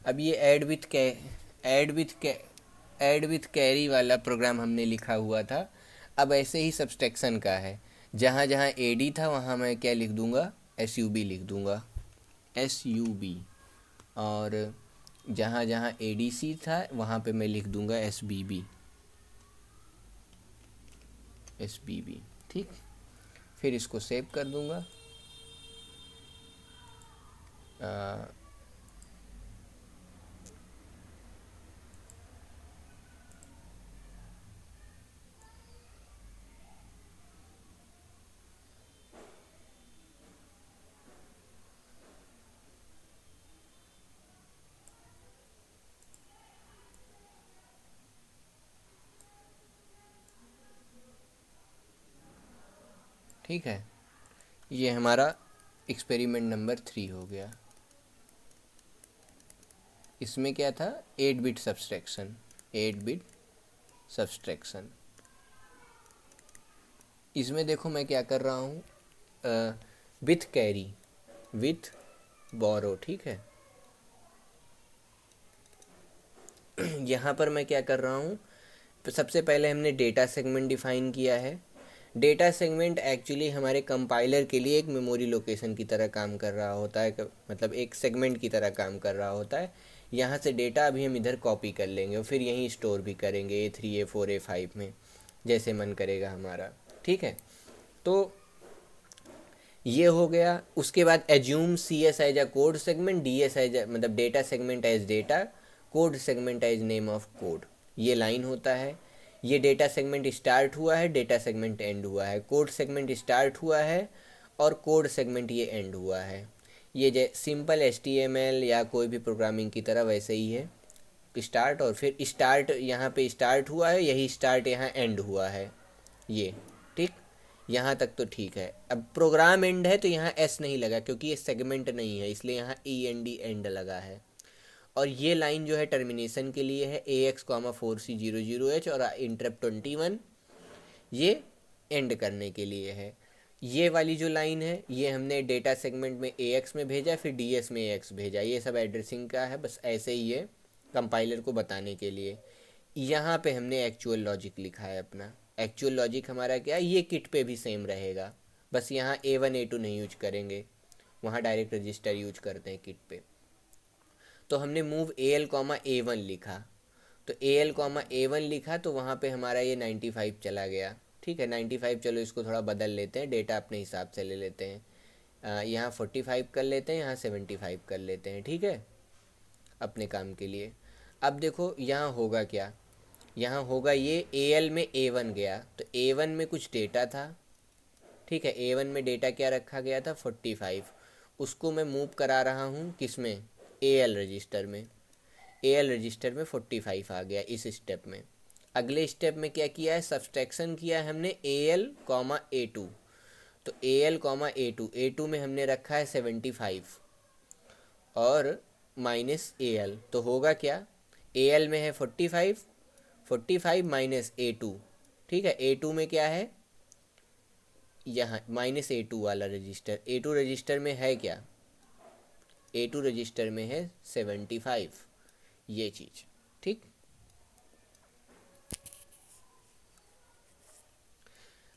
अब ये add with carry वाला प्रोग्राम हमने लिखा हुआ था। अब ऐसे ही सब्सट्रैक्शन का है, जहाँ जहाँ एडी था वहाँ मैं क्या लिख दूँगा, एस यू बी लिख दूँगा, एस यू बी। और जहाँ जहाँ ए डी सी था वहाँ पे मैं लिख दूँगा S B B, S B B. ठीक, फिर इसको सेव कर दूँगा। ठीक है, ये हमारा एक्सपेरिमेंट नंबर 3 हो गया। इसमें क्या था, 8 बिट सब्सट्रैक्शन, 8 बिट सब्सट्रैक्शन। इसमें देखो मैं क्या कर रहा हूँ, विथ कैरी, विथ बोरो। ठीक है, यहाँ पर मैं क्या कर रहा हूँ, सबसे पहले हमने डेटा सेगमेंट डिफाइन किया है। डेटा सेगमेंट एक्चुअली हमारे कंपाइलर के लिए एक मेमोरी लोकेशन की तरह काम कर रहा होता है, मतलब एक सेगमेंट की तरह काम कर रहा होता है। यहाँ से डेटा अभी हम इधर कॉपी कर लेंगे और फिर यहीं स्टोर भी करेंगे A3 A4 A5 में, जैसे मन करेगा हमारा। ठीक है, तो ये हो गया। उसके बाद assume C S as a code segment, D S as मतलब data segment as data, code segment as name of code, ये लाइन होता है। ये डेटा सेगमेंट स्टार्ट हुआ है, डेटा सेगमेंट एंड हुआ है, कोड सेगमेंट स्टार्ट हुआ है और कोड सेगमेंट ये एंड हुआ है। ये जै simple H T M L या कोई भी प्रोग्रामिंग की तरह वैसे ही है, स्टार्ट और फिर स्टार्ट यहाँ पे स्टार्ट हुआ है, यही स्टार्ट यहाँ एंड हुआ है ये। ठीक, यहाँ तक तो ठीक है। अब प्रोग्राम एंड है तो यहाँ एस नहीं लगा क्योंकि ये सेगमेंट नहीं है, इसलिए यहाँ ई एन डी एंड लगा है। और ये लाइन जो है टर्मिनेशन के लिए है, ए एक्स कॉमा 4C00H और इंटरप्ट 21, ये एंड करने के लिए है। ये वाली जो लाइन है ये हमने डेटा सेगमेंट में ए एक्स में भेजा, फिर डी एस में ए एक्स भेजा, ये सब एड्रेसिंग का है, बस ऐसे ही है कंपाइलर को बताने के लिए। यहाँ पे हमने एक्चुअल लॉजिक लिखा है अपना। एक्चुअल लॉजिक हमारा क्या है, ये किट पे भी सेम रहेगा, बस यहाँ A1 A2 नहीं यूज करेंगे, वहाँ डायरेक्ट रजिस्टर यूज करते हैं किट पे। तो हमने मूव AL, A1 लिखा, तो AL, A1 लिखा तो वहाँ पे हमारा ये 95 चला गया। ठीक है, 95, चलो इसको थोड़ा बदल लेते हैं, डेटा अपने हिसाब से ले लेते हैं। यहाँ 45 कर लेते हैं, यहाँ 75 कर लेते हैं। ठीक है, अपने काम के लिए। अब देखो यहाँ होगा क्या, यहाँ होगा ये AL में A1 गया, तो A1 में कुछ डेटा था। ठीक है, A1 में डेटा क्या रखा गया था, 45, उसको मैं मूव करा रहा हूँ किस में, AL रजिस्टर में। AL रजिस्टर में 45 आ गया इस स्टेप में। अगले स्टेप में क्या किया है, सब्सट्रैक्शन किया है हमने AL, A2। तो AL, A2 में हमने रखा है 75 और माइनस AL, तो होगा क्या, AL में है 45, 45 माइनस A2। ठीक है, A2 में क्या है, यहाँ माइनस A2 वाला रजिस्टर, A2 रजिस्टर में है क्या, A2 रजिस्टर में है 75, ये चीज़। ठीक,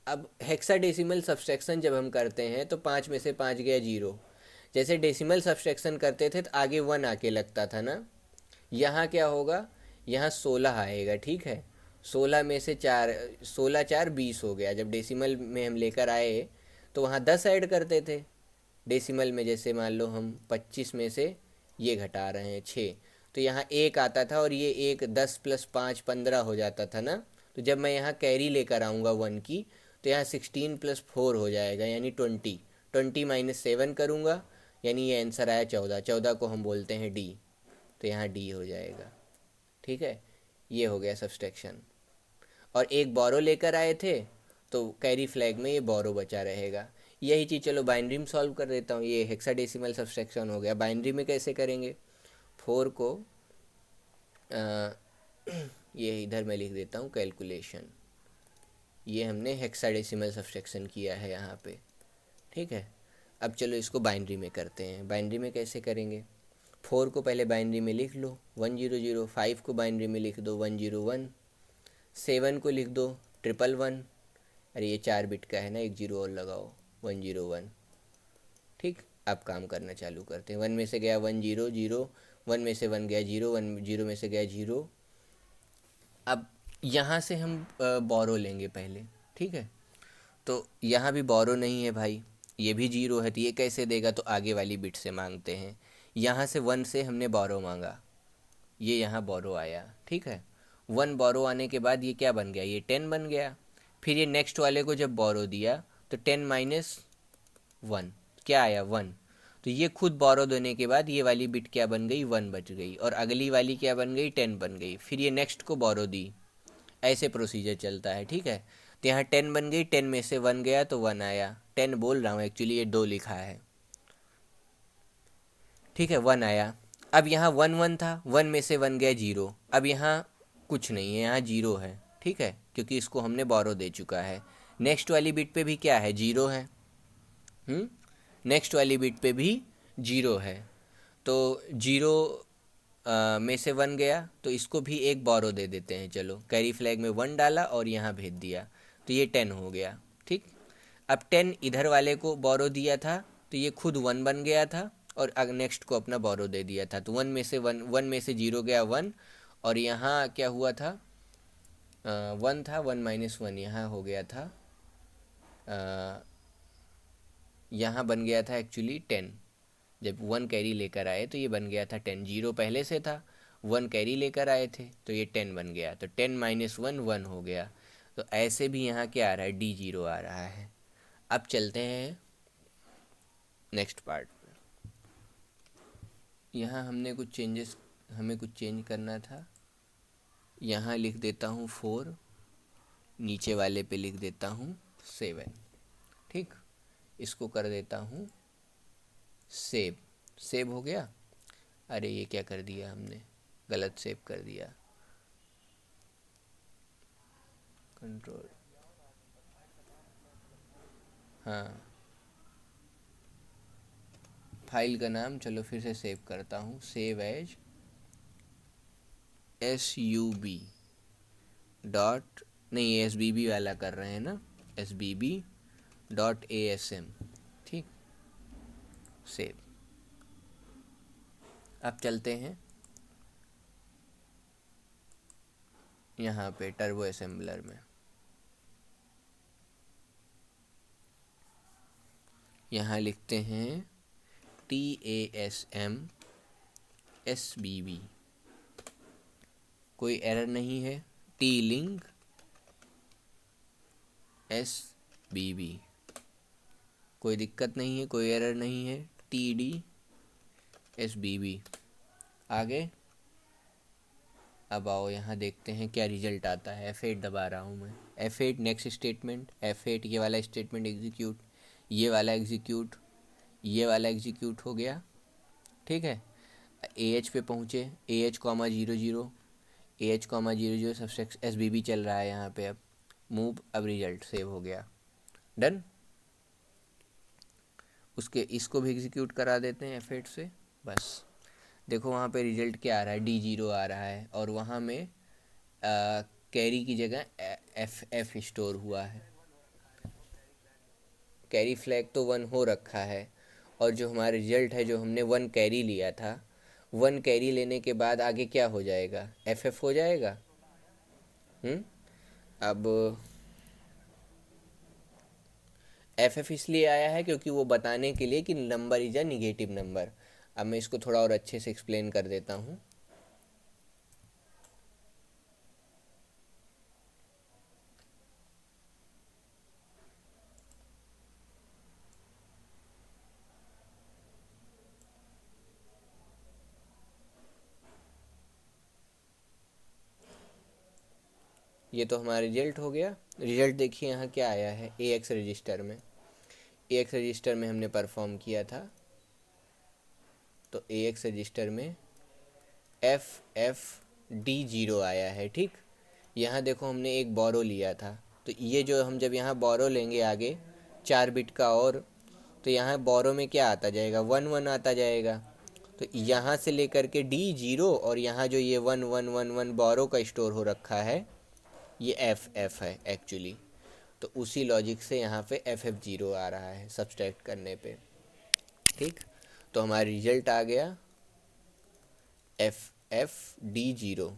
अब हेक्साडेसिमल सब्सट्रैक्शन जब हम करते हैं तो 5 में से 5 गया 0। जैसे डेसिमल सब्सट्रैक्शन करते थे तो आगे 1 आके लगता था ना, यहाँ क्या होगा, यहाँ 16 आएगा। ठीक है, 16 में से 4, 16 4 20 हो गया। जब डेसिमल में हम लेकर आए तो वहाँ 10 ऐड करते थे डेसिमल में, जैसे मान लो हम 25 में से ये घटा रहे हैं 6, तो यहाँ 1 आता था और ये 1, 10 प्लस 5 15 हो जाता था ना। तो जब मैं यहाँ कैरी लेकर आऊँगा 1 की, तो यहाँ 16 प्लस 4 हो जाएगा यानी 20, 20 माइनस 7 करूँगा, यानी ये आंसर आया 14, 14 को हम बोलते हैं डी, तो यहाँ डी हो जाएगा। ठीक है, ये हो गया सब्सट्रैक्शन। और एक बोरो लेकर आए थे तो कैरी फ्लैग में ये बोरो बचा रहेगा। यही चीज़ चलो बाइनरी में सॉल्व कर देता हूँ। ये हेक्साडेसिमल सब्सट्रैक्शन हो गया। बाइनरी में कैसे करेंगे, 4 को ये इधर मैं लिख देता हूँ कैलकुलेशन, ये हमने हेक्साडेसिमल सब्सट्रैक्शन किया है यहाँ पे। ठीक है, अब चलो इसको बाइनरी में करते हैं। बाइनरी में कैसे करेंगे, 4 को पहले बाइनरी में लिख लो 100, 5 को बाइनरी में लिख दो 101, 7 को लिख दो 111, अरे ये 4 बिट का है ना, एक जीरो और लगाओ 101। ठीक, अब काम करना चालू करते हैं। 1 में से गया 100, 1 में से 1 गया 0, 0 में से गया 0। अब यहाँ से हम बोरो लेंगे पहले, ठीक है। तो यहाँ भी बोरो नहीं है भाई, ये भी 0 है, तो ये कैसे देगा, तो आगे वाली बिट से मांगते हैं। यहाँ से 1 से हमने बोरो मांगा, ये यहाँ बोरो आया, ठीक है। 1 बोरो आने के बाद ये क्या बन गया, ये 10 बन गया। फिर ये नेक्स्ट वाले को जब बोरो दिया तो 10 माइनस 1 क्या आया 1, तो ये खुद बोरो देने के बाद ये वाली बिट क्या बन गई 1 बच गई, और अगली वाली क्या बन गई 10 बन गई। फिर ये नेक्स्ट को बोरो दी, ऐसे प्रोसीजर चलता है, ठीक है। तो यहाँ 10 बन गई, 10 में से 1 गया तो 1 आया, 10 बोल रहा हूँ एक्चुअली, ये 2 लिखा है, ठीक है। 1 आया। अब यहाँ 1 था, 1 में से 1 गया 0, अब यहाँ कुछ नहीं है, यहाँ 0 है, ठीक है, क्योंकि इसको हमने बोरो दे चुका है। नेक्स्ट वाली बिट पे भी क्या है 0 है, नेक्स्ट वाली बिट पे भी 0 है। तो 0 में से 1 गया तो इसको भी एक बोरो दे देते हैं, चलो कैरी फ्लैग में 1 डाला और यहाँ भेज दिया, तो ये 10 हो गया, ठीक। अब 10 इधर वाले को बोरो दिया था तो ये खुद 1 बन गया था, और नेक्स्ट को अपना बोरो दे दिया था, तो 1 में से 0 गया 1, और यहाँ क्या हुआ था 1 था, 1 माइनस 1 यहाँ हो गया था, यहाँ बन गया था एक्चुअली 10। जब 1 कैरी लेकर आए तो ये बन गया था 10, 0 पहले से था, 1 कैरी लेकर आए थे तो ये 10 बन गया, तो 10 माइनस 1 1 हो गया। तो ऐसे भी यहाँ क्या आ रहा है D0 आ रहा है। अब चलते हैं नेक्स्ट पार्ट। यहाँ हमें कुछ चेंज करना था। यहाँ लिख देता हूँ 4, नीचे वाले पे लिख देता हूँ 7, ठीक। इसको कर देता हूँ सेव हो गया। अरे ये क्या कर दिया हमने, गलत सेव कर दिया, कंट्रोल, हाँ फाइल का नाम, चलो फिर से सेव करता हूँ, सेव एज SUB डॉट, नहीं SBB वाला कर रहे हैं ना, SBB.ASM, ठीक, सेव। अब चलते हैं यहाँ पे टर्बो असेंबलर में, यहाँ लिखते हैं TASM SBB, कोई एरर नहीं है, T-Link SBB, कोई दिक्कत नहीं है, कोई एरर नहीं है, TD SBB। आगे अब आओ यहाँ देखते हैं क्या रिजल्ट आता है। F8 दबा रहा हूँ मैं, F8 नेक्स्ट स्टेटमेंट, F8 ये वाला स्टेटमेंट एग्जीक्यूट, ये वाला एग्जीक्यूट, ये वाला एग्जीक्यूट हो गया, ठीक है। AH पे पहुँचे, AH, 00, AH, 00 सबसे SBB चल रहा है यहाँ पे। अब मूव, अब रिजल्ट सेव हो गया, डन। उसके इसको भी एग्जीक्यूट करा देते हैं F8 से, बस देखो वहाँ पे रिजल्ट क्या आ रहा है D0 आ रहा है, और वहाँ में कैरी की जगह FF स्टोर हुआ है। कैरी फ्लैग तो 1 हो रखा है, और जो हमारा रिजल्ट है, जो हमने 1 कैरी लिया था, 1 कैरी लेने के बाद आगे क्या हो जाएगा, FF हो जाएगा। अब FF इसलिए आया है क्योंकि वो बताने के लिए कि number is a negative number. अब मैं इसको थोड़ा और अच्छे से एक्सप्लेन कर देता हूँ। ये तो हमारा रिजल्ट हो गया। रिजल्ट देखिए यहाँ क्या आया है, AX रजिस्टर में, AX रजिस्टर में हमने परफॉर्म किया था, तो AX रजिस्टर में FFD0 आया है, ठीक। यहाँ देखो हमने एक बोरो लिया था, तो ये जो हम जब यहाँ बोरो लेंगे आगे 4 बिट का, और तो यहाँ बोरो में क्या आता जाएगा 1 1 आता जाएगा, तो यहाँ से लेकर के डी जीरो, और यहाँ जो ये 1111 बोरो का स्टोर हो रखा है ये एफ है एक्चुअली। तो उसी लॉजिक से यहाँ पे एफ जीरो आ रहा है सब्सट्रैक्ट करने पे। ठीक, तो हमारा रिजल्ट आ गया एफ डी जीरो।